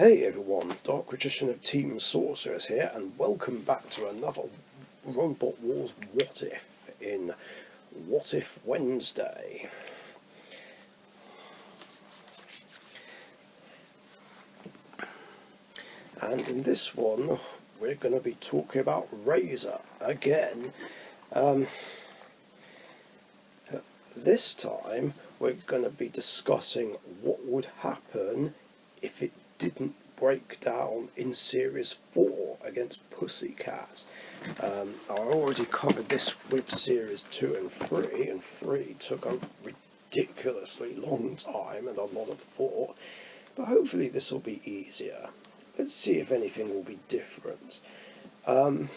Hey everyone, Dark Magician of Team Sorcerers here, and welcome back to another Robot Wars What If in What-if-Wednesday. And in this one, we're going to be talking about Razer again. This time, we're going to be discussing what would happen if it didn't break down in Series 4 against Pussycat. I already covered this with Series 2 and 3, and 3 took a ridiculously long time and a lot of thought, but hopefully this will be easier. Let's see if anything will be different. Now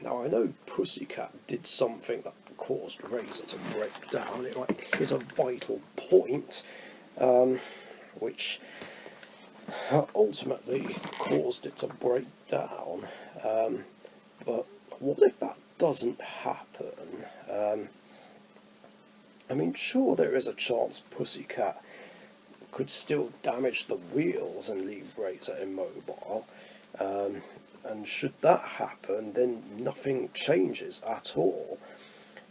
I know Pussycat did something that caused Razer to break down. It hit a vital point, which ultimately caused it to break down. But what if that doesn't happen? I mean, sure, there is a chance Pussycat could still damage the wheels and leave Razer immobile. And should that happen, then nothing changes at all.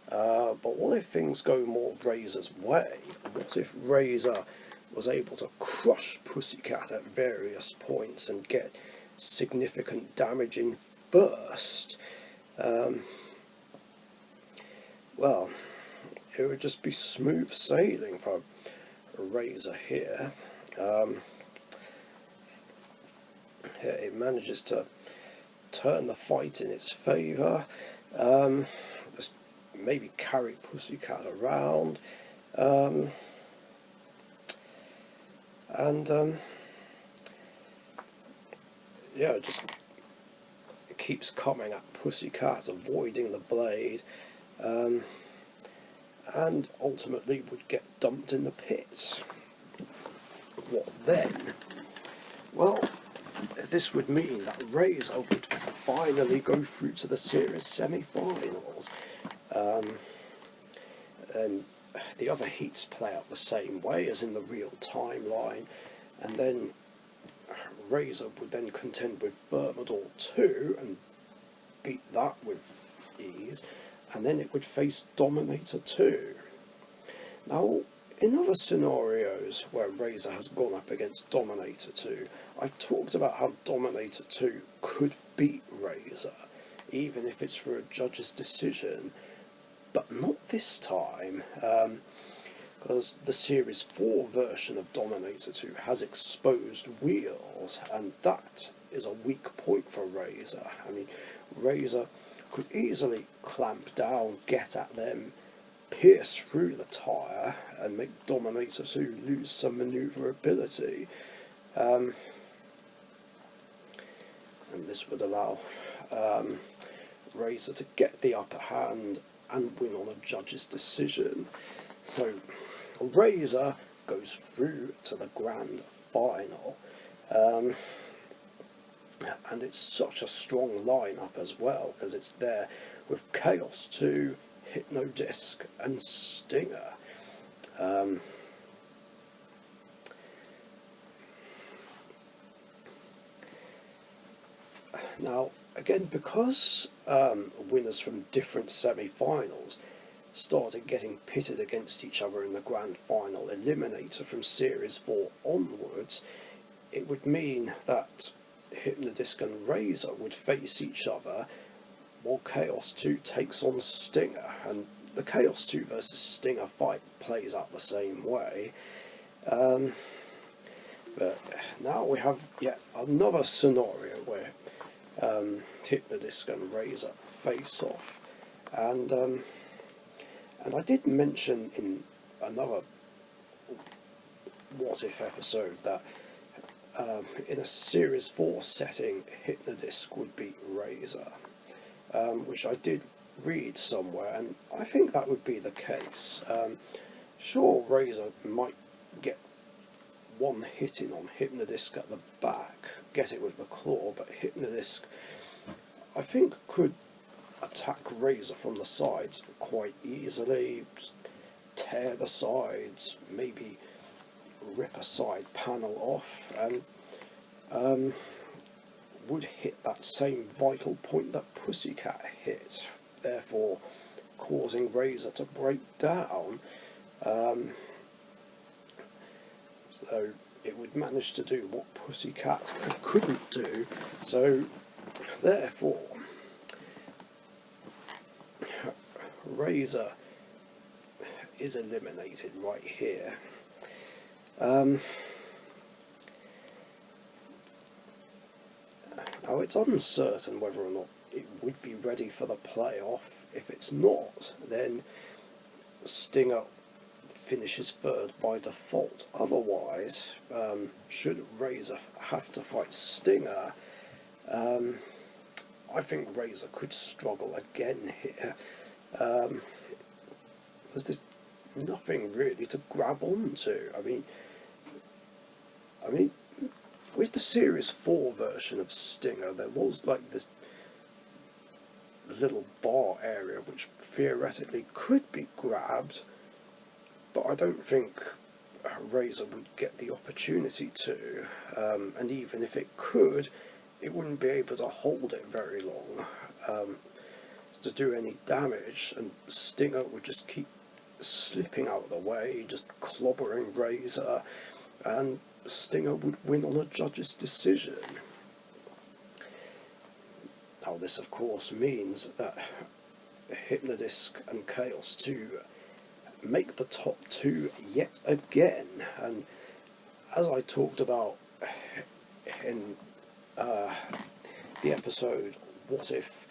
But what if things go more Razer's way? What if Razer was able to crush Pussycat at various points and get significant damage in first? Well, it would just be smooth sailing for Razer here. It manages to turn the fight in its favour, just maybe carry Pussycat around, yeah, just it keeps coming at Pussycat, avoiding the blade, and ultimately would get dumped in the pit. What then? Well, this would mean that Razer would finally go through to the series semi-finals, and the other heats play out the same way as in the real timeline, and then Razer would then contend with Thermidor 2 and beat that with ease, and then it would face Dominator 2. Now, in other scenarios where Razer has gone up against Dominator 2, I talked about how Dominator 2 could beat Razer, even if it's for a judge's decision, but not this time, because the Series 4 version of Dominator 2 has exposed wheels, and that is a weak point for Razer. I mean, Razer could easily clamp down, get at them, pierce through the tyre, and make Dominator 2 lose some manoeuvrability. And this would allow Razer to get the upper hand and win on a judge's decision. So Razer goes through to the grand final. And it's such a strong lineup as well, because it's there with Chaos 2, Hypnodisc and Stinger. Now, again, because winners from different semi-finals started getting pitted against each other in the grand final eliminator from Series 4 onwards, it would mean that Hypnodisc and Razer would face each other while Chaos 2 takes on Stinger, and the Chaos 2 versus Stinger fight plays out the same way. But now we have yet another scenario where Hypnodisc and Razer face off, and I did mention in another What If episode that in a Series 4 setting, Hypnodisc would beat Razer, which I did read somewhere, and I think that would be the case. Sure, Razer might get one hit in on Hypnodisc at the back, get it with the claw, but Hypnodisc, I think, could attack Razer from the sides quite easily, just tear the sides, maybe rip a side panel off and would hit that same vital point that Pussycat hit, therefore causing Razer to break down. So it would manage to do what Pussycat couldn't do. So therefore, Razer is eliminated right here. Now it's uncertain whether or not it would be ready for the playoff. If it's not, then Stinger finishes third by default. Otherwise, should Razer have to fight Stinger, I think Razer could struggle again here. Because there's nothing really to grab onto. I mean, with the Series 4 version of Stinger, there was like this little bar area which theoretically could be grabbed, but I don't think Razer would get the opportunity to, and even if it could, it wouldn't be able to hold it very long to do any damage, and Stinger would just keep slipping out of the way, just clobbering Razer, and Stinger would win on a judge's decision. Now this of course means that Hypnodisc and Chaos 2 make the top two yet again, and as I talked about in the episode What If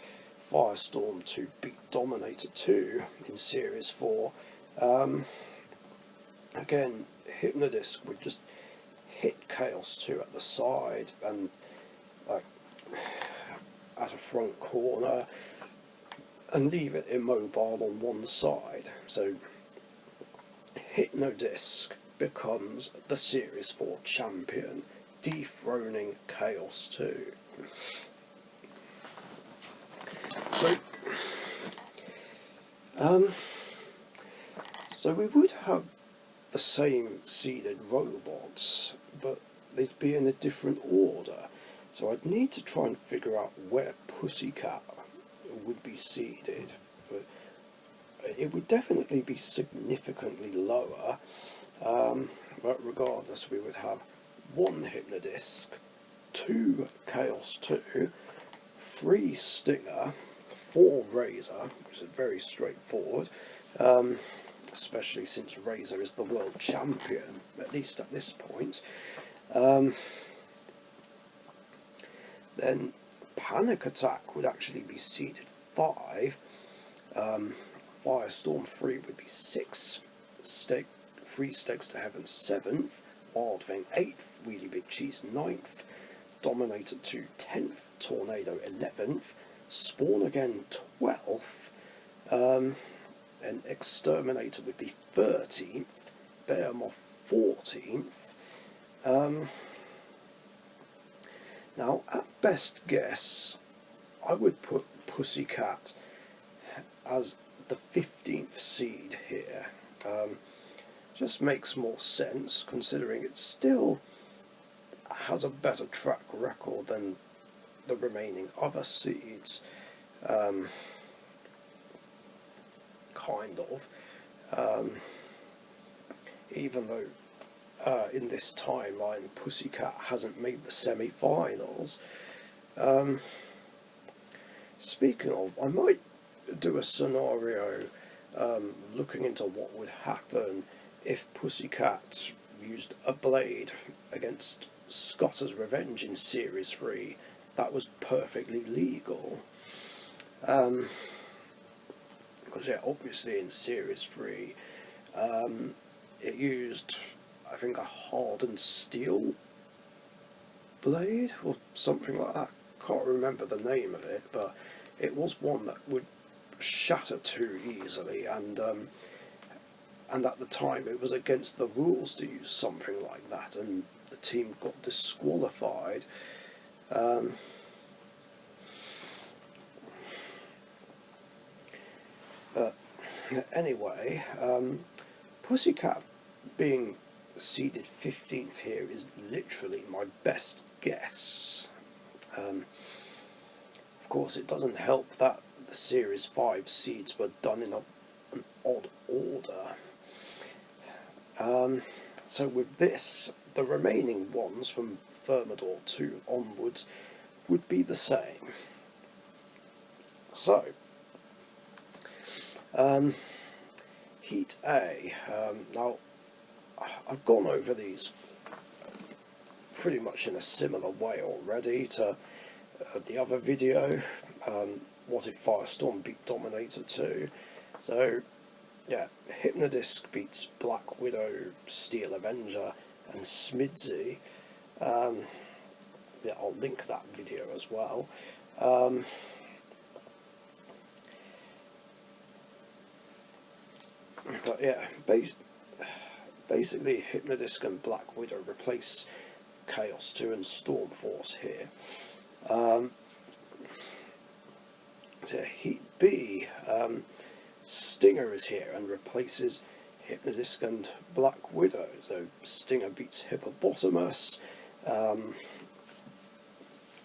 Firestorm 2 beat Dominator 2 in Series 4, again Hypnodisc would just hit Chaos 2 at the side and like at a front corner and leave it immobile on one side. So Hypnodisc becomes the Series 4 champion, dethroning Chaos 2. So we would have the same seeded robots, but they'd be in a different order. So I'd need to try and figure out where Pussycat would be seeded. But it would definitely be significantly lower. But regardless, we would have 1 Hypnodisc, 2 Chaos 2, 3 Stinger, 4 Razer, which is very straightforward, especially since Razer is the world champion, at least at this point. Then Panic Attack would actually be seeded 5, Firestorm 3 would be 6, 3 Stakes to Heaven 7th, Wild Thing 8th, Wheelie Big Cheese 9th, Dominator 2 10th, Tornado 11th, Spawn Again 12th, and Exterminator would be 13th, Behemoth 14th. Now, at best guess, I would put Pussycat as the 15th seed here. Just makes more sense, considering it still has a better track record than the remaining other seeds. Kind of. Even though in this timeline Pussycat hasn't made the semi-finals. Speaking of, I might do a scenario looking into what would happen if Pussycat used a blade against Scotter's Revenge in Series 3. That was perfectly legal. Because yeah, obviously in Series 3 it used, I think, a hardened steel blade or something like that. Can't remember the name of it, but it was one that would shatter too easily, and at the time it was against the rules to use something like that, and the team got disqualified. But anyway, Pussycat being seeded 15th here is literally my best guess. Of course, it doesn't help that the Series 5 seeds were done in an odd order. So with this, the remaining ones from Thermidor 2 onwards would be the same. So, Heat A. Now, I've gone over these pretty much in a similar way already to the other video, What if Firestorm beat Dominator 2. So, yeah, Hypnodisc beats Black Widow, Steel Avenger, and Smidsy. Yeah, I'll link that video as well. But yeah, basically Hypnodisc and Black Widow replace Chaos 2 and Storm Force here. So Heat B, Stinger is here and replaces Hypnodisc and Black Widow. So Stinger beats Hippopotamus,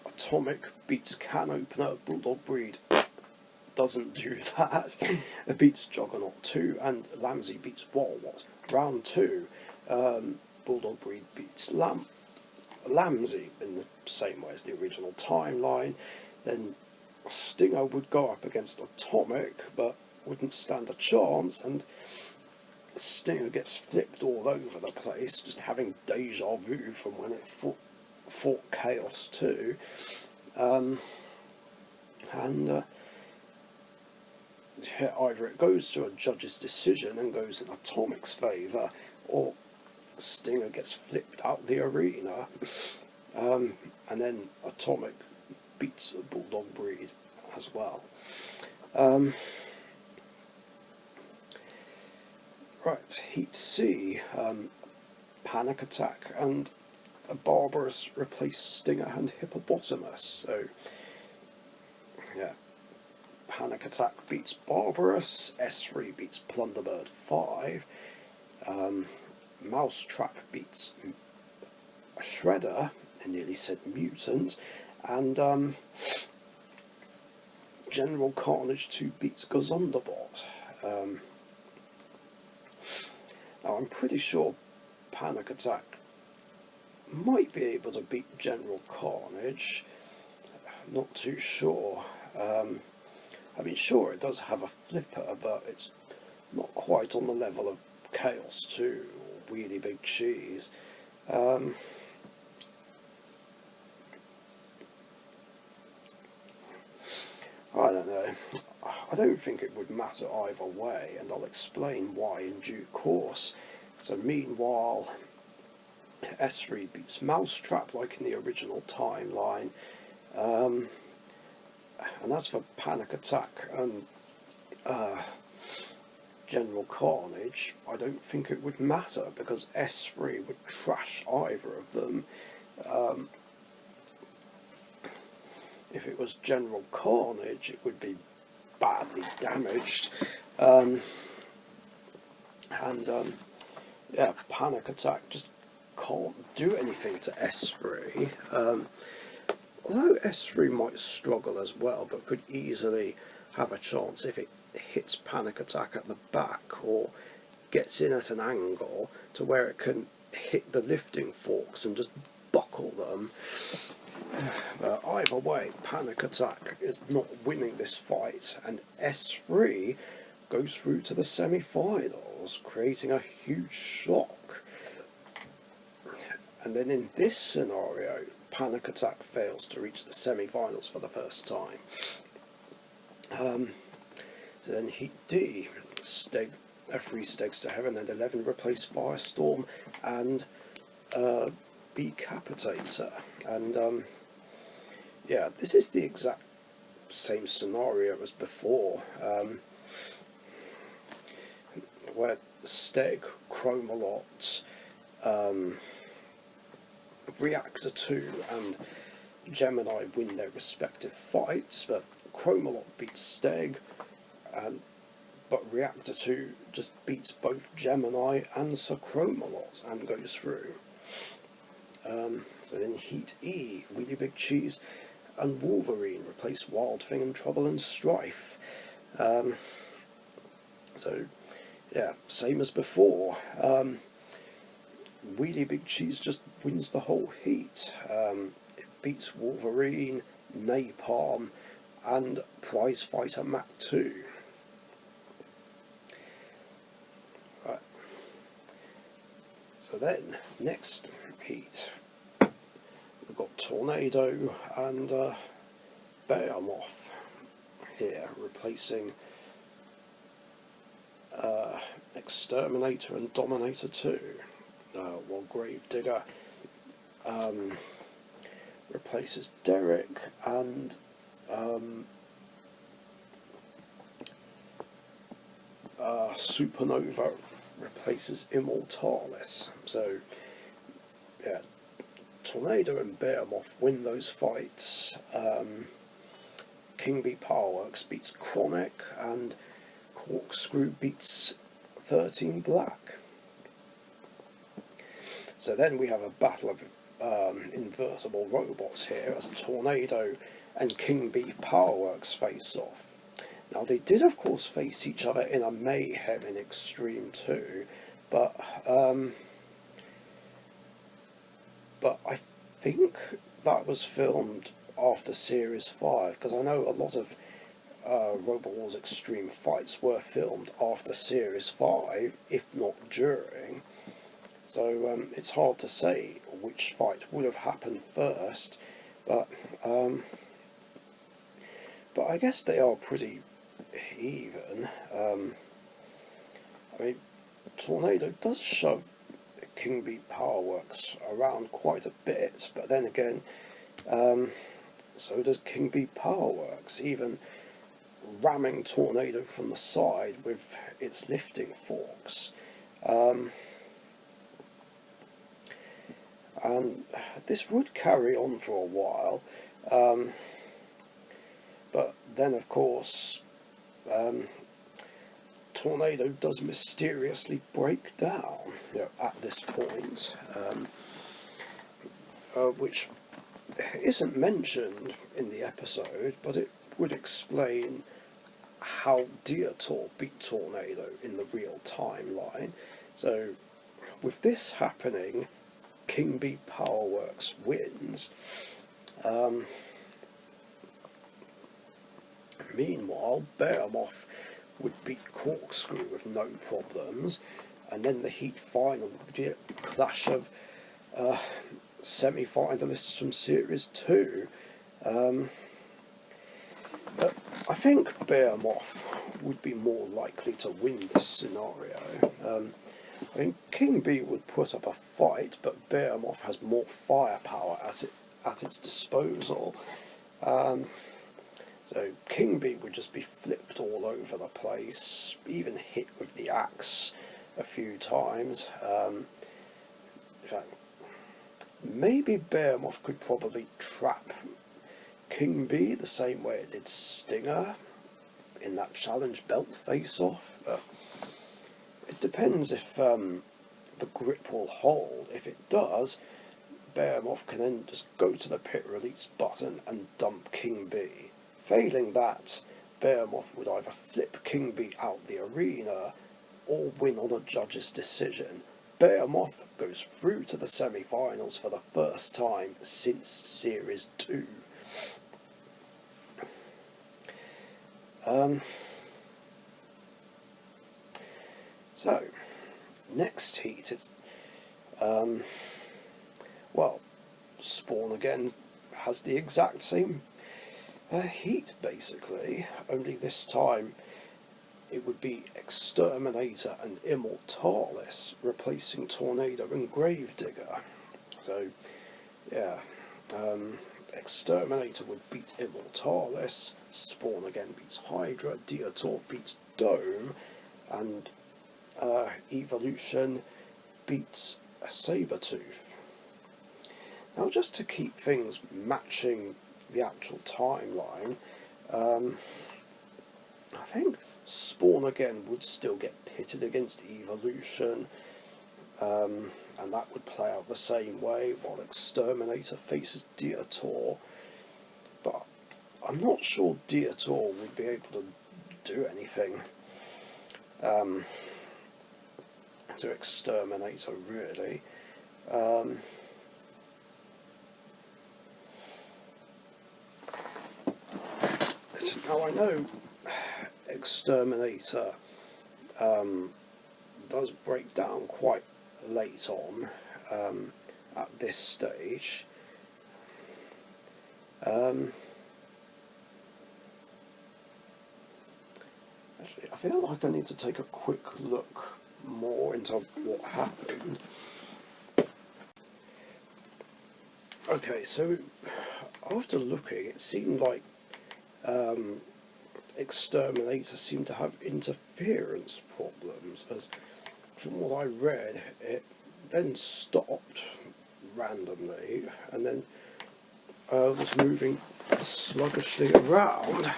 Atomic beats Can Opener, Bulldog Breed doesn't do that. It beats Juggernaut 2, and Lamsey beats Walwat. Round 2, Bulldog Breed beats Lamsey in the same way as the original timeline. Then Stinger would go up against Atomic, but wouldn't stand a chance, and Stinger gets flipped all over the place, just having deja vu from when it fought Chaos 2. Either it goes to a judge's decision and goes in Atomic's favour, or Stinger gets flipped out the arena, and then Atomic beats Bulldog Breed as well. Right, Heat C, Panic Attack and a Barbarous replace Stinger and Hippopotamus. So, yeah, Panic Attack beats Barbarous, S3 beats Plunderbird 5, Mousetrap beats Shredder, I nearly said Mutant, and General Carnage 2 beats Gazundabot. Now I'm pretty sure Panic Attack might be able to beat General Carnage, not too sure. I mean, sure, it does have a flipper, but it's not quite on the level of Chaos 2 or Wheelie Big Cheese. I don't know. I don't think it would matter either way, and I'll explain why in due course. So meanwhile, S3 beats Mousetrap like in the original timeline. And as for Panic Attack and General Carnage, I don't think it would matter, because S3 would trash either of them. If it was General Carnage, it would be badly damaged. Yeah, Panic Attack just can't do anything to S3. Although S3 might struggle as well, but could easily have a chance if it hits Panic Attack at the back, or gets in at an angle to where it can hit the lifting forks and just buckle them. But either way, Panic Attack is not winning this fight, and S3 goes through to the semi-finals, creating a huge shock. And then in this scenario, Panic Attack fails to reach the semi-finals for the first time. Then Heat D, F3 Stegs to Heaven, and 11 replace Firestorm and Decapitator. And yeah, this is the exact same scenario as before, where Steg, Chromalot, Reactor 2 and Gemini win their respective fights, but Chromalot beats Steg, and but Reactor 2 just beats both Gemini and Sochrome a lot and goes through. So in Heat E, Really Big Cheese and Wolverine replace Wild Thing and Trouble and Strife. So yeah, same as before. Really Big Cheese just wins the whole heat. It beats Wolverine, Napalm, and Prize Fighter Mac 2. Right. So then, next heat, we've got Tornado and Behemoth here, replacing Exterminator and Dominator 2, while Gravedigger replaces Derek and Supernova replaces Immortalis. So yeah, Tornado and Behemoth win those fights. King Bee Powerworks beats Chronic, and Corkscrew beats 13 Black. So then we have a battle of invertible robots here as Tornado and King Bee Powerworks face off. Now they did of course face each other in a Mayhem in Extreme 2, but I think that was filmed after Series 5, because I know a lot of Robot Wars Extreme fights were filmed after Series 5, if not during. So it's hard to say which fight would have happened first, but I guess they are pretty even. I mean, Tornado does shove King Bee Powerworks around quite a bit, but then again, so does King Bee Powerworks, even ramming Tornado from the side with its lifting forks. And this would carry on for a while, but then of course Tornado does mysteriously break down, at this point, which isn't mentioned in the episode, but it would explain how Dietor beat Tornado in the real timeline. So with this happening, King Bee Powerworks wins. Meanwhile, Behemoth would beat Corkscrew with no problems, and then the heat final would be a clash of semi-finalists from Series 2. But I think Behemoth would be more likely to win this scenario. I mean, King Bee would put up a fight, but Behemoth has more firepower at its disposal. So King Bee would just be flipped all over the place, even hit with the axe a few times. In fact, maybe Behemoth could probably trap King Bee the same way it did Stinger in that challenge belt face-off. It depends if the grip will hold. If it does, Behemoth can then just go to the pit release button and dump King Bee. Failing that, Behemoth would either flip King Bee out the arena or win on a judge's decision. Behemoth goes through to the semi-finals for the first time since Series 2. So, next heat is, well, Spawn again has the exact same heat, basically, only this time it would be Exterminator and Immortalis replacing Tornado and Gravedigger. So, yeah, Exterminator would beat Immortalis, Spawn again beats Hydra, Dietor beats Dome, and Evolution beats a Sabertooth. Now, just to keep things matching the actual timeline, I think Spawn Again would still get pitted against Evolution, and that would play out the same way, while Exterminator faces Dietor. But I'm not sure Dietor would be able to do anything to Exterminator, really. Now I know Exterminator does break down quite late on at this stage. Actually, I feel like I need to take a quick look more into what happened. Okay, so after looking, it seemed like Exterminator seemed to have interference problems, as from what I read, it then stopped randomly and then was moving sluggishly around.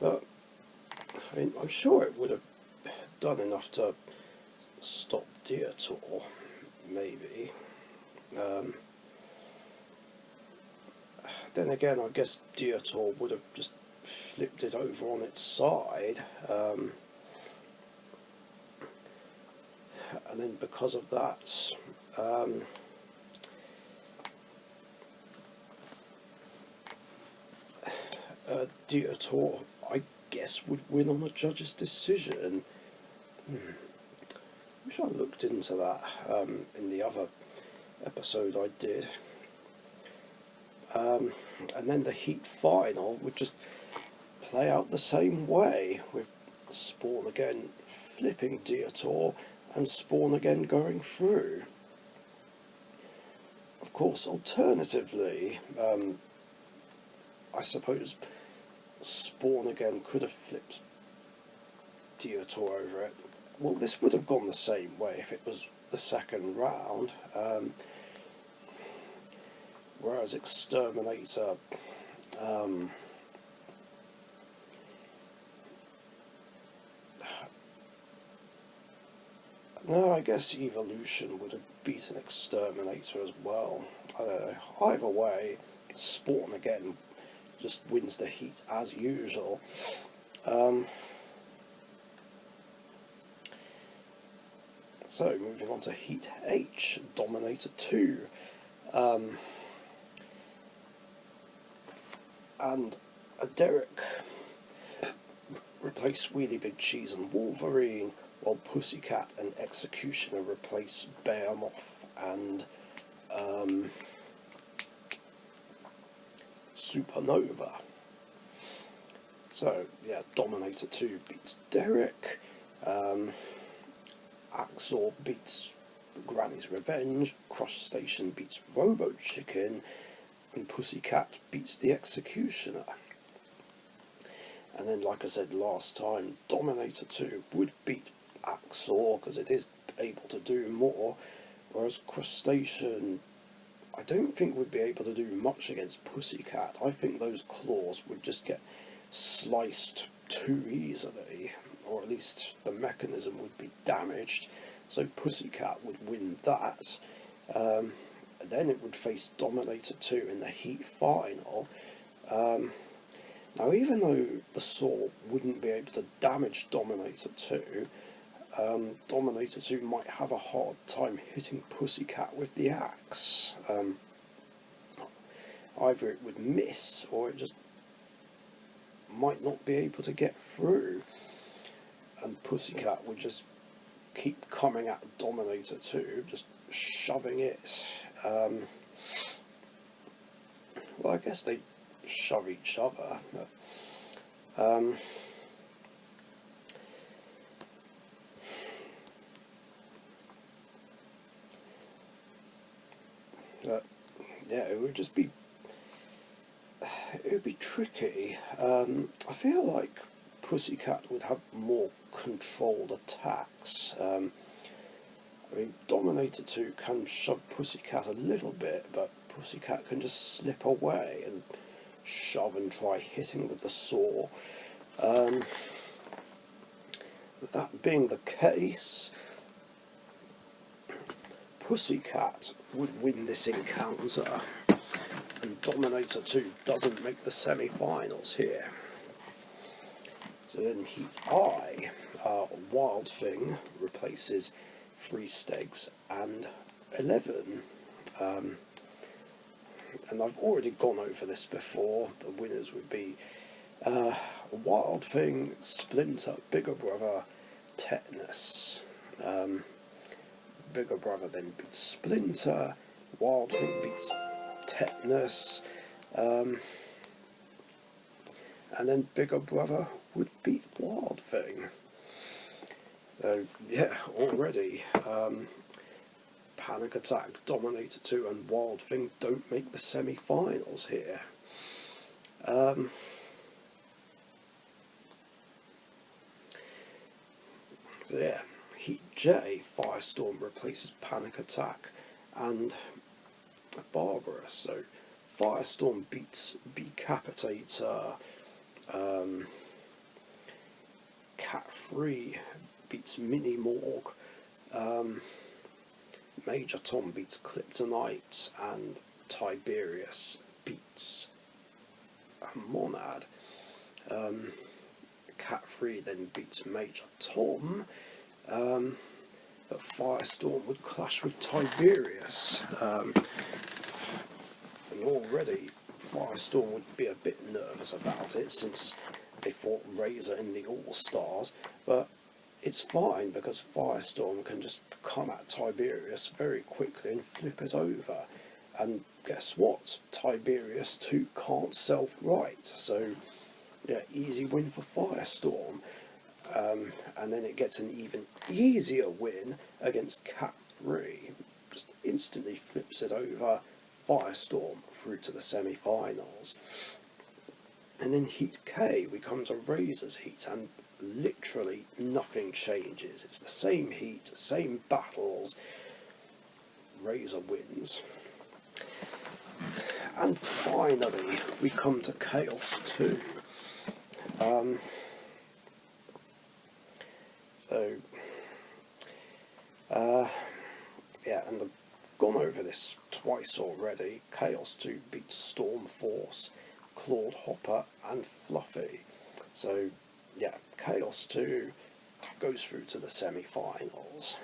But I mean, I'm sure it would have done enough to stop Dietor, maybe. Then again, I guess Dietor would have just flipped it over on its side, and then because of that, Dietor, I guess, would win on a judge's decision. I wish I looked into that in the other episode I did. And then the Heat final would just play out the same way, with Spawn Again flipping Dietor and Spawn Again going through. Of course, alternatively, I suppose Spawn Again could have flipped Dietor over it. Well, this would have gone the same way if it was the second round. Whereas Exterminator, no, I guess Evolution would have beaten Exterminator as well. I don't know. Either way, Spawn Again just wins the heat as usual. So, moving on to Heat H, Dominator 2. And Derek replaced Wheelie Big Cheese and Wolverine, while Pussycat and Executioner replaced Behemoth and Supernova. So, yeah, Dominator 2 beats Derek, Axor beats Granny's Revenge, Crush Station beats Robo Chicken, and Pussycat beats the Executioner. And then, like I said last time, Dominator 2 would beat Axor because it is able to do more, whereas Crustacean, I don't think would be able to do much against Pussycat. I think those claws would just get sliced too easily, or at least the mechanism would be damaged, so Pussycat would win that. Then it would face Dominator 2 in the Heat final. Now, even though the saw wouldn't be able to damage Dominator 2, Dominator 2 might have a hard time hitting Pussycat with the axe. Either it would miss, or it just might not be able to get through, and Pussycat would just keep coming at Dominator 2, just shoving it. Well, I guess they shove each other, but yeah, it would just be, it would be tricky. I feel like Pussycat would have more controlled attacks. I mean, Dominator 2 can shove Pussycat a little bit, but Pussycat can just slip away and shove and try hitting with the saw. That being the case, Pussycat would win this encounter, and Dominator 2 doesn't make the semi-finals here. So then Heat I, Wild Thing replaces 3 Stegs and 11. And I've already gone over this before. The winners would be Wild Thing, Splinter, Bigger Brother, Tetanus. Bigger Brother then beats Splinter, Wild Thing beats Tetanus, and then Bigger Brother would beat Wild Thing. So yeah, already Panic Attack, Dominator 2 and Wild Thing don't make the semi-finals here. So yeah, Heat J, Firestorm replaces Panic Attack and Barbarous. So Firestorm beats Decapitator, Cat 3 beats Mini Morg, Major Tom beats Kryptonite, and Tiberius beats Monad. Cat 3 then beats Major Tom, but Firestorm would clash with Tiberius. And already Firestorm would be a bit nervous about it since they fought Razer in the All-Stars, but it's fine because Firestorm can just come at Tiberius very quickly and flip it over. And guess what? Tiberius too can't self-right, so yeah, easy win for Firestorm. And then it gets an even easier win against Cat 3. Just instantly flips it over, Firestorm through to the semi-finals. And in Heat K, we come to Razer's Heat, and literally nothing changes. It's the same heat, same battles. Razer wins. And finally, we come to Chaos 2. Yeah, and I've gone over this twice already. Chaos 2 beats Storm Force, Claude Hopper, and Fluffy. So, yeah, Chaos 2 goes through to the semi-finals.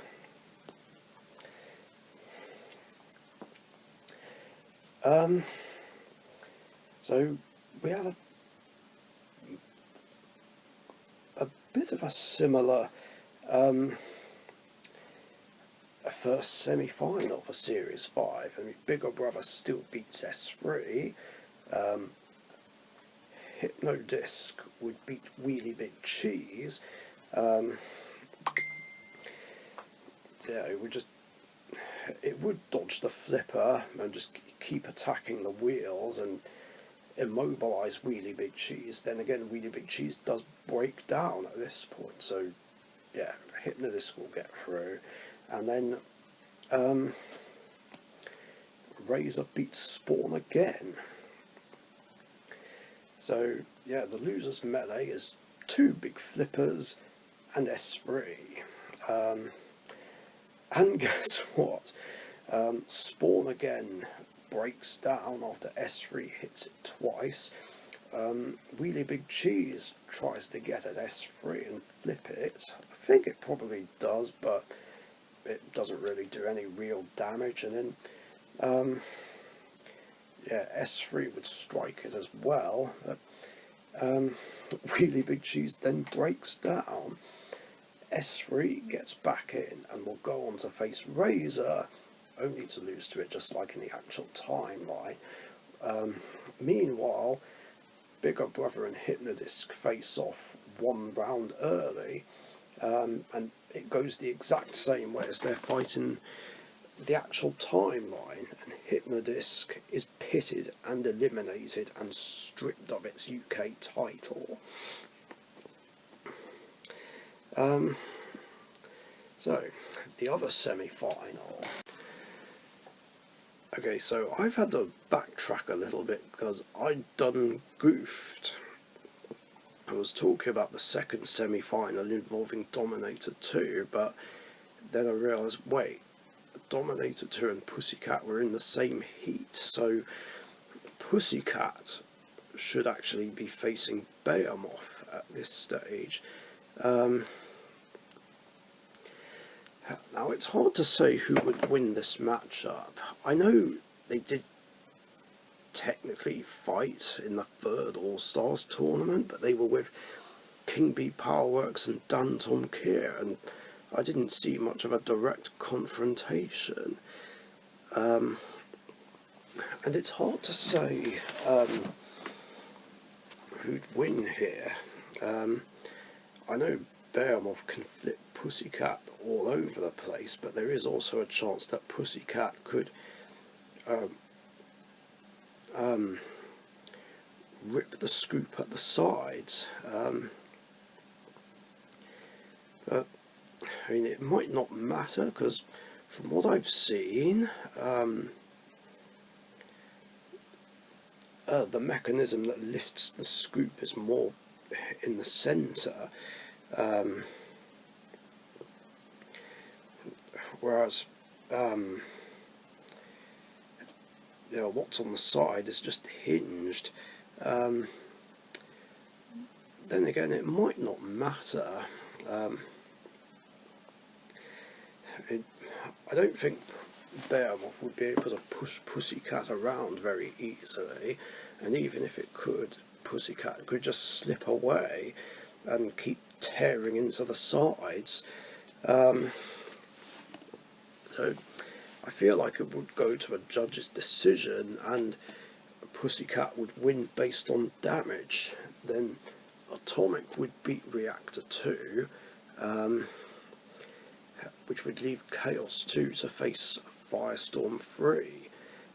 So we have a bit of a similar first semi-final for Series 5. I mean, Bigger Brother still beats S3. Hypnodisc would beat Wheelie Big Cheese. Yeah, it would dodge the flipper and just keep attacking the wheels and immobilise Wheelie Big Cheese. Then again, Wheelie Big Cheese does break down at this point, so yeah, Hypnodisc will get through. And then Razer beats Spawn again. So yeah, the loser's melee is 2 big flippers and S3. And guess what? Spawn again breaks down after S3 hits it twice. Wheelie Big Cheese tries to get at S3 and flip it. I think it probably does, but it doesn't really do any real damage. And then yeah, S3 would strike it as well. But Wheelie Big Cheese then breaks down. S3 gets back in and will go on to face Razer, only to lose to it just like in the actual timeline. Meanwhile, Bigger Brother and Hypnodisc face off 1 round early, and it goes the exact same way as they're fighting the actual timeline, and Hypnodisc is pitted and eliminated and stripped of its UK title. So, the other semi-final. Okay, so I've had to backtrack a little bit because I done goofed. I was talking about the second semi-final involving Dominator 2, but then I realised, wait, Dominator 2 and Pussycat were in the same heat, so Pussycat should actually be facing Behemoth at this stage. Now, it's hard to say who would win this matchup. I know they did technically fight in the third All-Stars tournament, but they were with King B Powerworks and Dan Tom Kier, and I didn't see much of a direct confrontation. And it's hard to say who'd win here. I know Behemoth can flip Pussycat all over the place, but there is also a chance that Pussycat could rip the scoop at the sides. But I mean, it might not matter, because from what I've seen, the mechanism that lifts the scoop is more in the centre, whereas you know, what's on the side is just hinged. Then again, it might not matter. I don't think Behemoth would be able to push Pussycat around very easily, and even if it could, Pussycat could just slip away and keep tearing into the sides. So I feel like it would go to a judge's decision, and Pussycat would win based on damage. Then Atomic would beat Reactor 2, which would leave Chaos 2 to face Firestorm 3.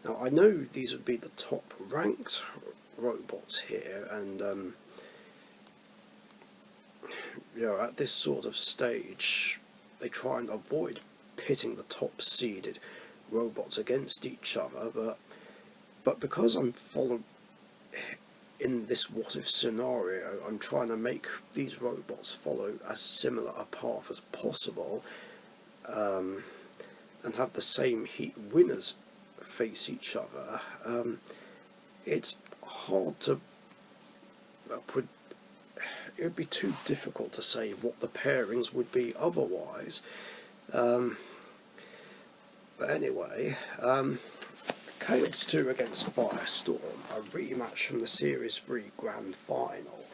Now, I know these would be the top ranked robots here, and you know, at this sort of stage they try and avoid pitting the top seeded robots against each other, but because I'm following in this what if scenario, I'm trying to make these robots follow as similar a path as possible, and have the same heat winners face each other. It's hard to it would be too difficult to say what the pairings would be otherwise. But anyway, Chaos 2 against Firestorm, a rematch from the Series 3 Grand Final.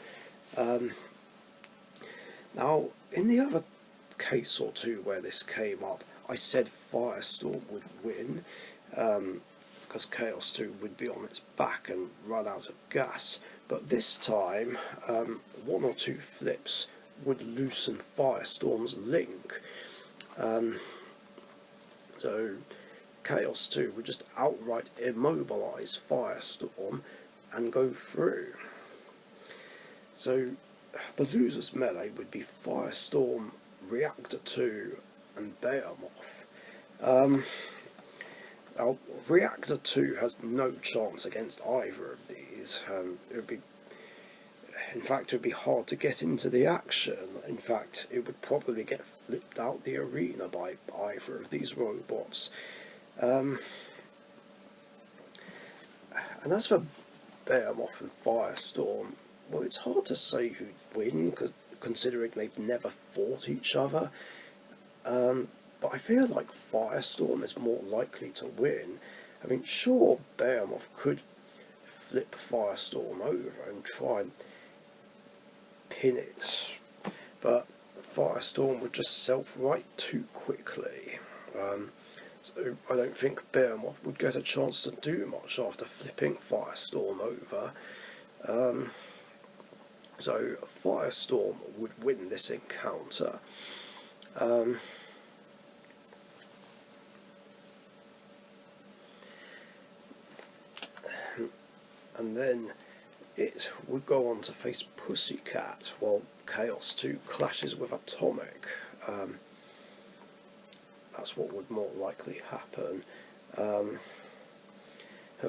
Now, in the other case or two where this came up, I said Firestorm would win, because Chaos 2 would be on its back and run out of gas. But this time, one or two flips would loosen Firestorm's link. So Chaos 2 would just outright immobilise Firestorm and go through. So the losers melee would be Firestorm, Reactor 2 and Behemoth. Now, Reactor 2 has no chance against either of these. In fact, it would be hard to get into the action. In fact, it would probably get flipped out the arena by either of these robots. And as for Behemoth and Firestorm, well, it's hard to say who'd win, considering they've never fought each other. But I feel like Firestorm is more likely to win. I mean, sure, Behemoth could flip Firestorm over and try and pin it, but Firestorm would just self-right too quickly. So I don't think Behemoth would get a chance to do much after flipping Firestorm over. So Firestorm would win this encounter. And then it would go on to face Pussycat, while Chaos 2 clashes with Atomic. that's what would more likely happen.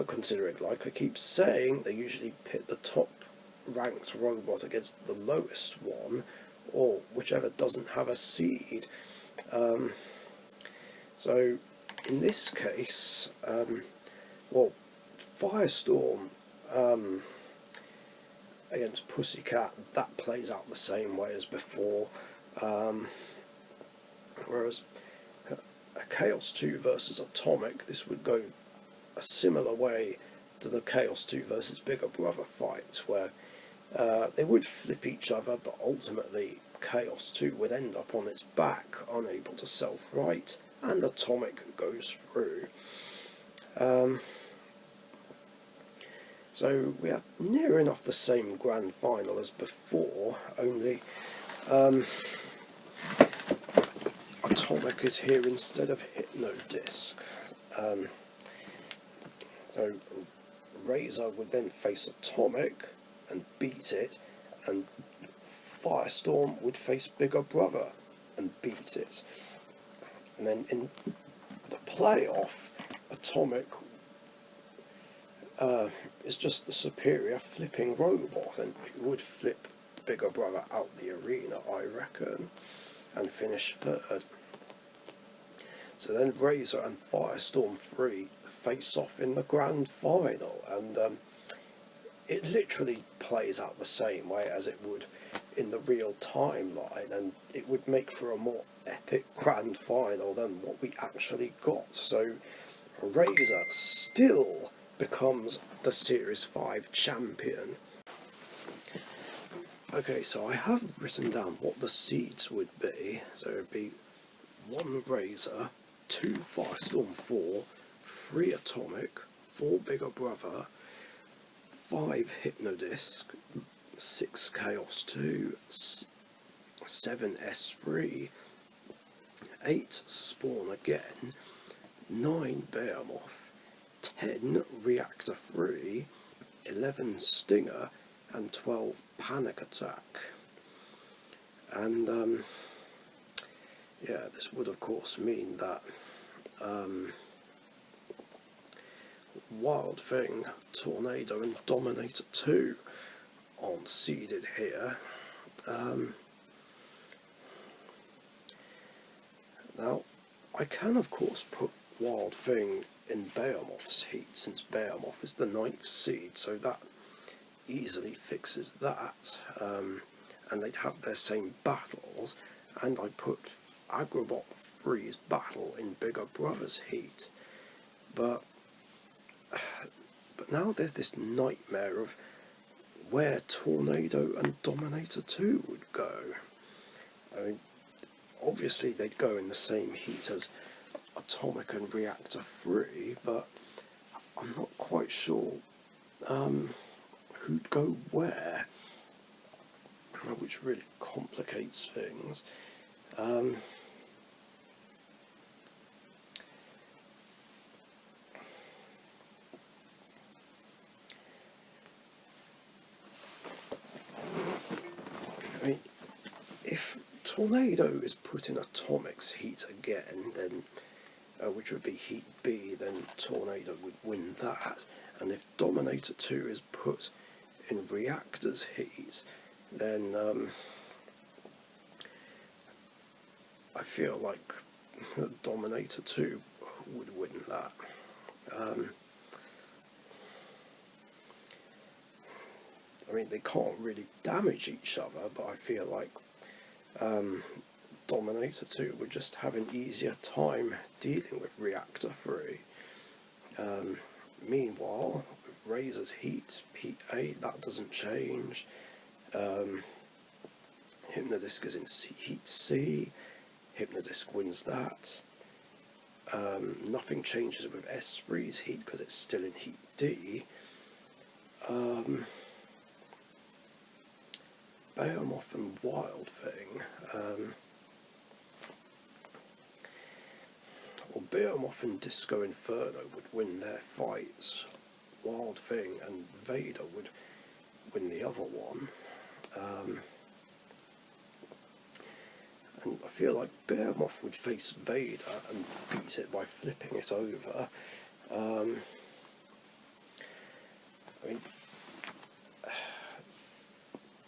Considering, like I keep saying, they usually pit the top ranked robot against the lowest one, or whichever doesn't have a seed. So in this case, well, Firestorm against Pussycat, that plays out the same way as before, whereas a Chaos 2 versus Atomic, this would go a similar way to the Chaos 2 versus Bigger Brother fight, where they would flip each other, but ultimately Chaos 2 would end up on its back, unable to self-right, and Atomic goes through. So we are near enough the same grand final as before, only Atomic is here instead of Hypnodisc. So Razer would then face Atomic and beat it, and Firestorm would face Bigger Brother and beat it. And then in the playoff, Atomic is just the superior flipping robot, and it would flip Bigger Brother out the arena, I reckon, and finish third. So then Razer and Firestorm 3 face off in the grand final, and it literally plays out the same way as it would in the real timeline, and it would make for a more epic grand final than what we actually got. So Razer still becomes the Series 5 champion. Okay, so I have written down what the seeds would be. So it would be 1 Razer, 2 Firestorm 4, 3 Atomic, 4 Bigger Brother, 5 Hypnodisc, 6 Chaos 2, 7 S3, 8 Spawn again, 9 Behemoth, 10 Reactor 3, 11 Stinger, and 12 Panic Attack. And yeah, this would of course mean that Wild Thing, Tornado and Dominator 2 aren't seeded here. Now, I can of course put Wild Thing in Behemoth's heat, since Behemoth is the 9th seed, so that easily fixes that, and they'd have their same battles, and I put Agrabot 3's battle in Bigger Brother's heat, but now there's this nightmare of where Tornado and Dominator 2 would go. I mean, obviously they'd go in the same heat as Atomic and Reactor 3, but I'm not quite sure who'd go where, which really complicates things. I mean, if Tornado is put in Atomic's heat again, then which would be heat B, then Tornado would win that. And if Dominator 2 is put in Reactor's heat, then I feel like Dominator 2 would win that. I mean, they can't really damage each other, but I feel like Dominator 2 would just have an easier time dealing with Reactor 3. Meanwhile, with Razer's heat, heat A, that doesn't change. Hypnodisc is in heat C, Hypnodisc wins that. Nothing changes with S3's heat because it's still in heat D. Behemoth and Wild Thing. Well, Behemoth and Disco Inferno would win their fights. Wild Thing and Vader would win the other one. And I feel like Behemoth would face Vader and beat it by flipping it over. I mean,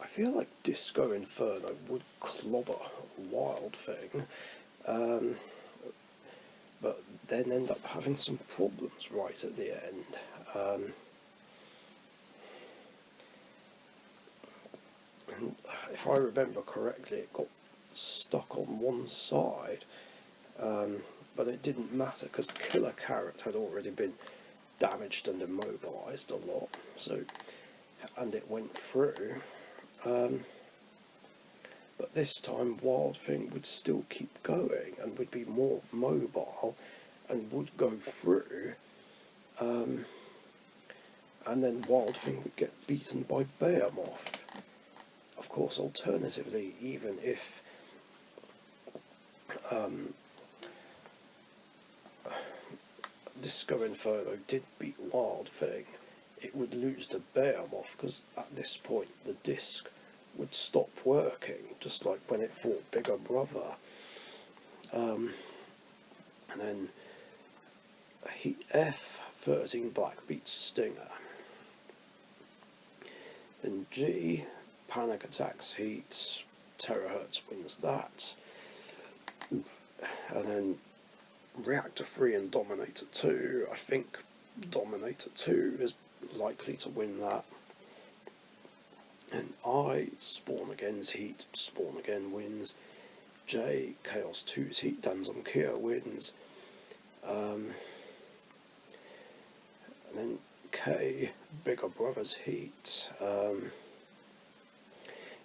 I feel like Disco Inferno would clobber Wild Thing, but then end up having some problems right at the end. And if I remember correctly, it got stuck on one side, but it didn't matter because Killer Carrot had already been damaged and immobilised a lot, so, and it went through. But this time Wild Thing would still keep going and would be more mobile and would go through, and then Wild Thing would get beaten by Behemoth. Of course, alternatively, even if Disco Inferno did beat Wild Thing, it would lose to Behemoth because at this point the disc would stop working, just like when it fought Bigger Brother. And then Heat F, 13 Black beats Stinger. Then G, Panic Attacks Heat, Terahertz wins that. And then Reactor 3 and Dominator 2, I think Dominator 2 is likely to win that. And I, Spawn Again's Heat, Spawn Again wins. J, Chaos 2's Heat, Danzon Kia wins. And then K, Bigger Brother's Heat.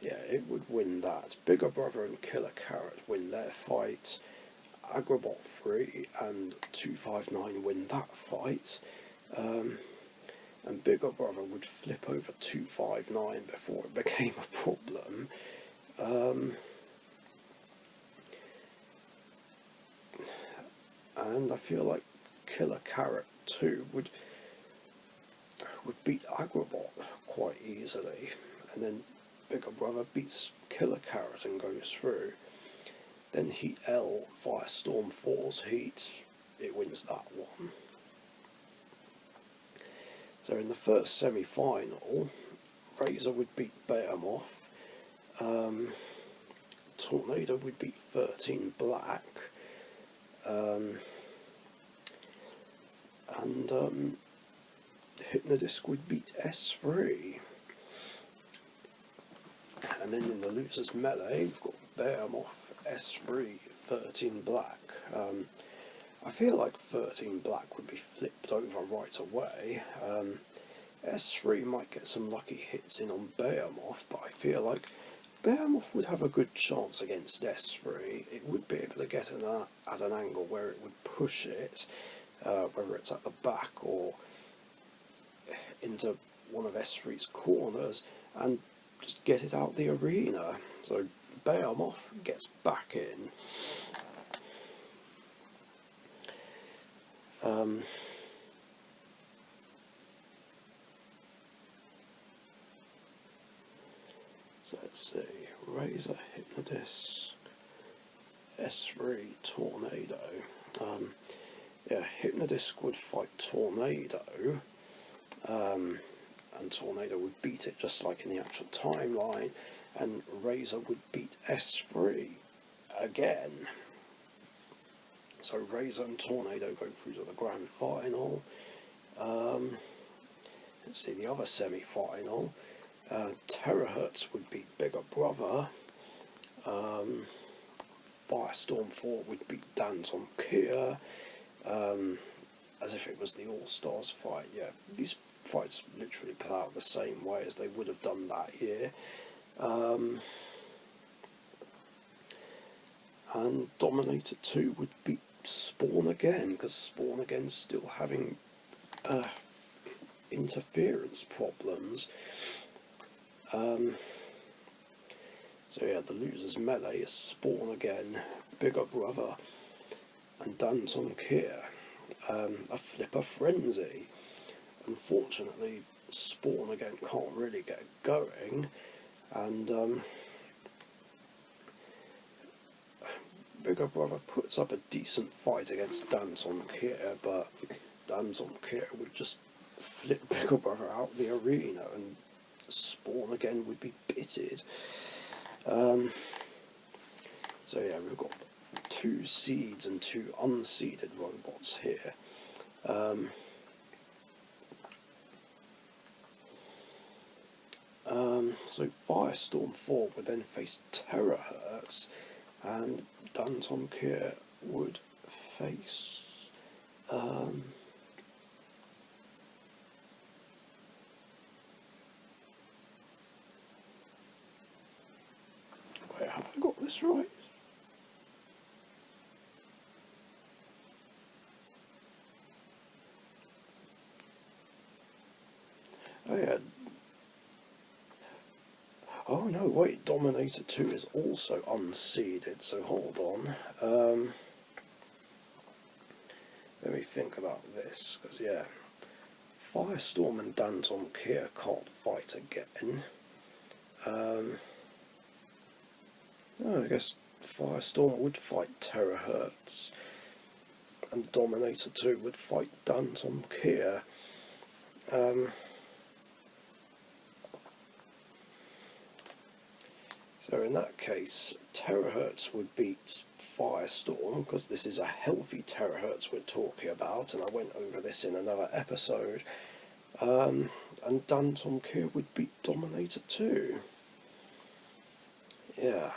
Yeah, it would win that. Bigger Brother and Killer Carrot win their fight. Agrabot 3 and 259 win that fight. And Bigger Brother would flip over 259 before it became a problem. And I feel like Killer Carrot 2 would beat Agrabot quite easily, and then Bigger Brother beats Killer Carrot and goes through. Then Heat L, Firestorm 4's Heat, it wins that one. So in the first semi-final, Razer would beat Behemoth, Tornado would beat 13 Black, and Hypnodisc would beat S3. And then in the losers melee, we've got Behemoth, S3, 13 Black. I feel like 13 Black would be flipped over right away. S3 might get some lucky hits in on Behemoth, but I feel like Behemoth would have a good chance against S3. It would be able to get at an angle where it would push it, whether it's at the back or into one of S3's corners, and just get it out the arena. So Behemoth gets back in. So let's see, Razer, Hypnodisc, S3, Tornado. Yeah, Hypnodisc would fight Tornado, and Tornado would beat it just like in the actual timeline, and Razer would beat S3 again. So Razer and Tornado go through to the grand final. Let's see the other semi-final. Terahertz would beat Bigger Brother. Firestorm 4 would beat Danzon Kia. As if it was the All-Stars fight. Yeah, these fights literally play out the same way as they would have done that year. And Dominator 2 would beat Spawn Again, because Spawn Again's still having interference problems. So yeah, the losers melee is Spawn Again, Bigger Brother, and Danzon Kia. A flipper frenzy. Unfortunately, Spawn Again can't really get Bigger Brother puts up a decent fight against Danton Kier, but Danton Kier would just flip Bigger Brother out the arena and Spawn again would be bitted. So yeah, we've got 2 seeds and 2 unseeded robots here. So Firestorm 4 would then face Terahertz, and Danton Kier would face wait, have I got this right? Oh yeah. Oh no, wait, Dominator 2 is also unseeded, so hold on. Let me think about this, because yeah, Firestorm and Danton Kier can't fight again. No, I guess Firestorm would fight Terahertz, and Dominator 2 would fight Danton Kier. So in that case, Terahertz would beat Firestorm, because this is a healthy Terahertz we're talking about, and I went over this in another episode. And Danton Kier would beat Dominator 2. Yeah,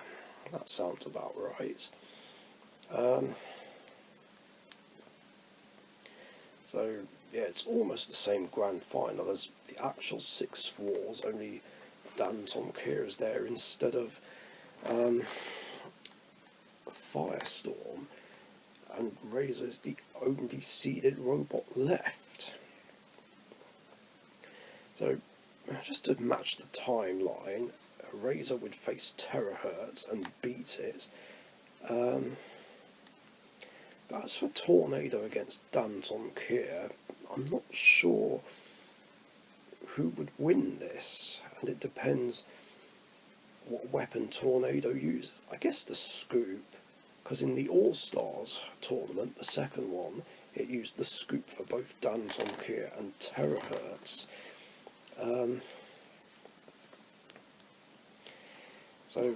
that sounds about right. So yeah, it's almost the same grand final as the actual 6 floors, only Danton Kier is there instead of Firestorm, and Razer is the only seeded robot left. So, just to match the timeline, Razer would face Terahertz and beat it. But as for Tornado against Danton Kier, I'm not sure who would win this, and it depends what weapon Tornado uses. I guess the scoop, because in the All-Stars tournament, the second one, it used the scoop for both Danton Kier and Terahertz. So,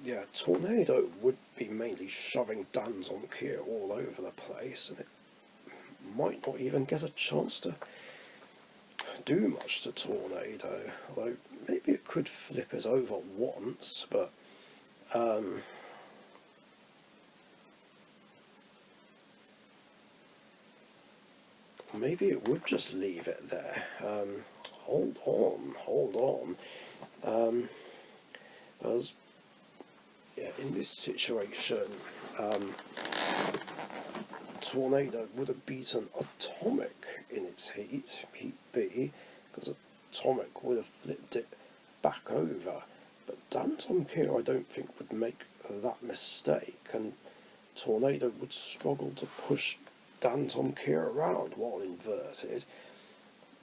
yeah, Tornado would be mainly shoving Danton Kier all over the place, and it might not even get a chance to do much to Tornado, although maybe it could flip it over once, but maybe it would just leave it there. Hold on. Because yeah, in this situation, Tornado would have beaten Atomic in its heat B, because Atomic would have flipped it back over. But Danton Kier, I don't think, would make that mistake, and Tornado would struggle to push Danton Kier around while inverted,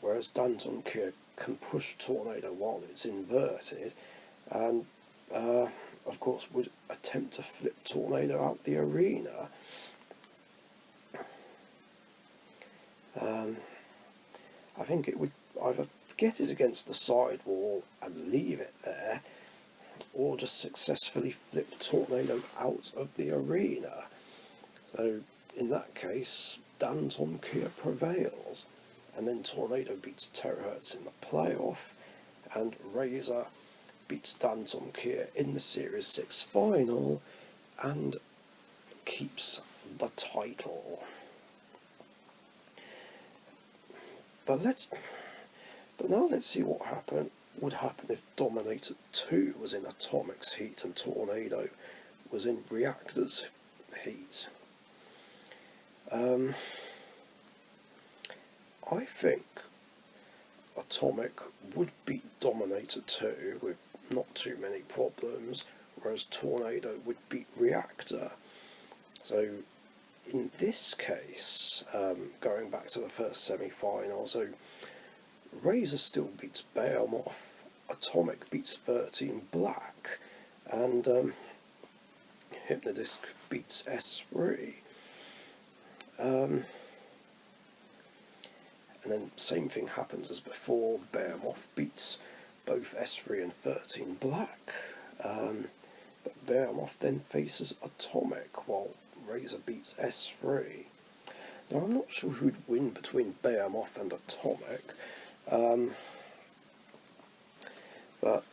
whereas Danton Kier can push Tornado while it's inverted, and of course would attempt to flip Tornado out the arena. I think it would either get it against the sidewall and leave it there, or just successfully flip Tornado out of the arena. So in that case, Danton Kier prevails, and then Tornado beats Terahertz in the playoff, and Razer beats Danton Kier in the Series 6 final, and keeps the title. But now let's see what would happen if Dominator 2 was in Atomic's heat and Tornado was in Reactor's heat. I think Atomic would beat Dominator 2 with not too many problems, whereas Tornado would beat Reactor. So in this case, going back to the first semi-final, so Razer still beats Behemoth, Atomic beats 13 Black, and Hypnodisc beats S3. And then same thing happens as before, Behemoth beats both S3 and 13 black. But Behemoth then faces Atomic while Razer beats S3. Now I'm not sure who'd win between Behemoth and Atomic, but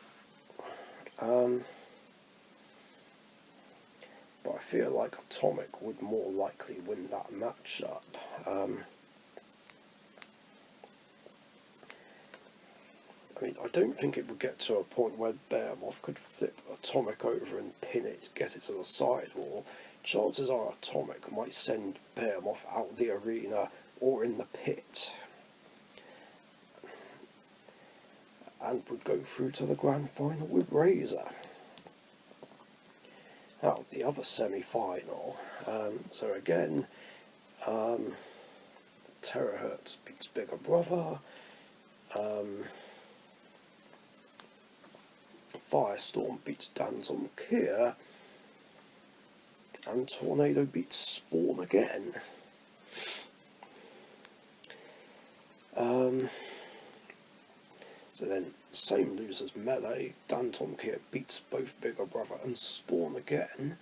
I feel like Atomic would more likely win that matchup. I mean, I don't think it would get to a point where Behemoth could flip Atomic over and pin it, get it to the sidewall. Chances are Atomic might send Behemoth out the arena or in the pit, and would go through to the grand final with Razer. Now, the other semi-final, so again, Terahertz beats Bigger Brother, Firestorm beats Danton Kier, and Tornado beats Spawn again. So then, same losers melee, Danton Kier beats both Bigger Brother and Spawn again.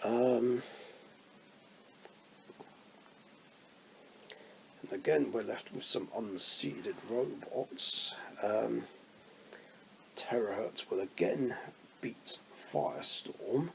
And again, we're left with some unseeded robots. Terahertz will again beat Firestorm.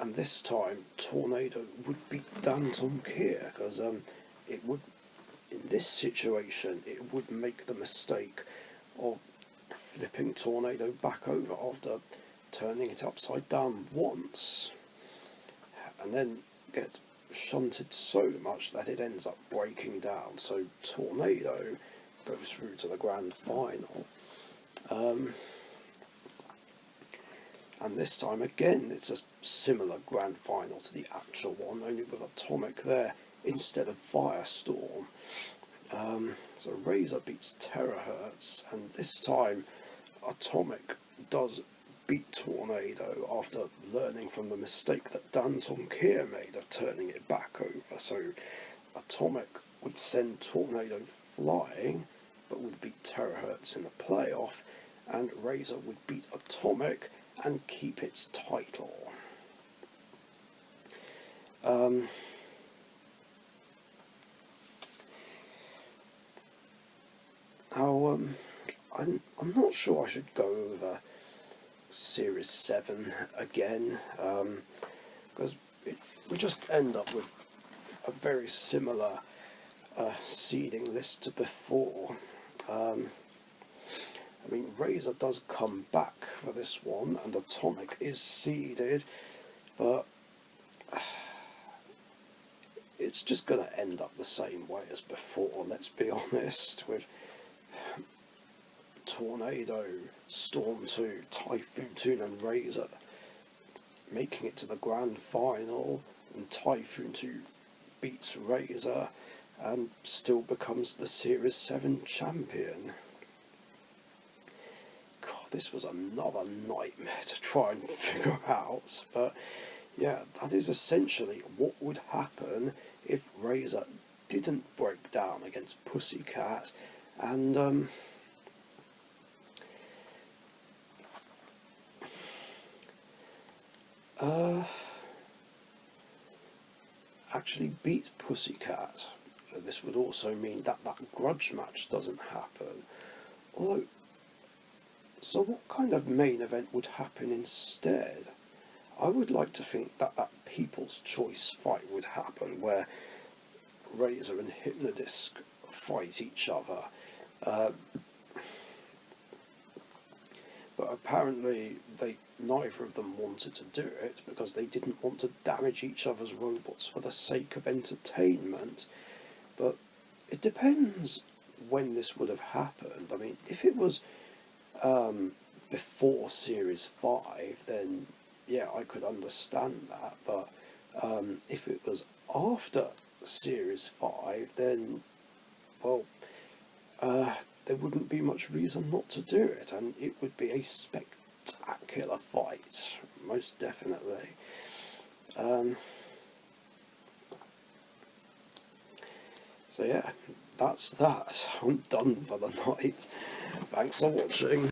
And this time, Tornado would beat Danton Kier, because it would, in this situation, it would make the mistake of flipping Tornado back over after turning it upside down once, and then get shunted so much that it ends up breaking down. So Tornado goes through to the grand final. And this time again, it's a similar grand final to the actual one, only with Atomic there instead of Firestorm. So Razer beats Terahertz, and this time Atomic does beat Tornado after learning from the mistake that Danton Kier made of turning it back over. So Atomic would send Tornado flying, but would beat Terahertz in the playoff, and Razer would beat Atomic and keep its title. Now, I'm not sure I should go over Series 7 again, because we just end up with a very similar seeding list to before. I mean, Razer does come back for this one, and Atomic is seeded, but it's just going to end up the same way as before, let's be honest, with Tornado, Storm 2, Typhoon 2 and Razer making it to the grand final, and Typhoon 2 beats Razer and still becomes the Series 7 champion. God, this was another nightmare to try and figure out, but yeah, that is essentially what would happen if Razer didn't break down against Pussycat, and actually beat Pussycat. This would also mean that that grudge match doesn't happen. Although, so what kind of main event would happen instead? I would like to think that that People's Choice fight would happen, where Razer and Hypnodisc fight each other. But apparently neither of them wanted to do it because they didn't want to damage each other's robots for the sake of entertainment. But it depends when this would have happened. I mean, if it was before Series 5, then yeah, I could understand that. But If it was after Series 5, then, well, there wouldn't be much reason not to do it, and it would be a spectacular fight, most definitely. So yeah, that's that. I'm done for the night. Thanks for watching.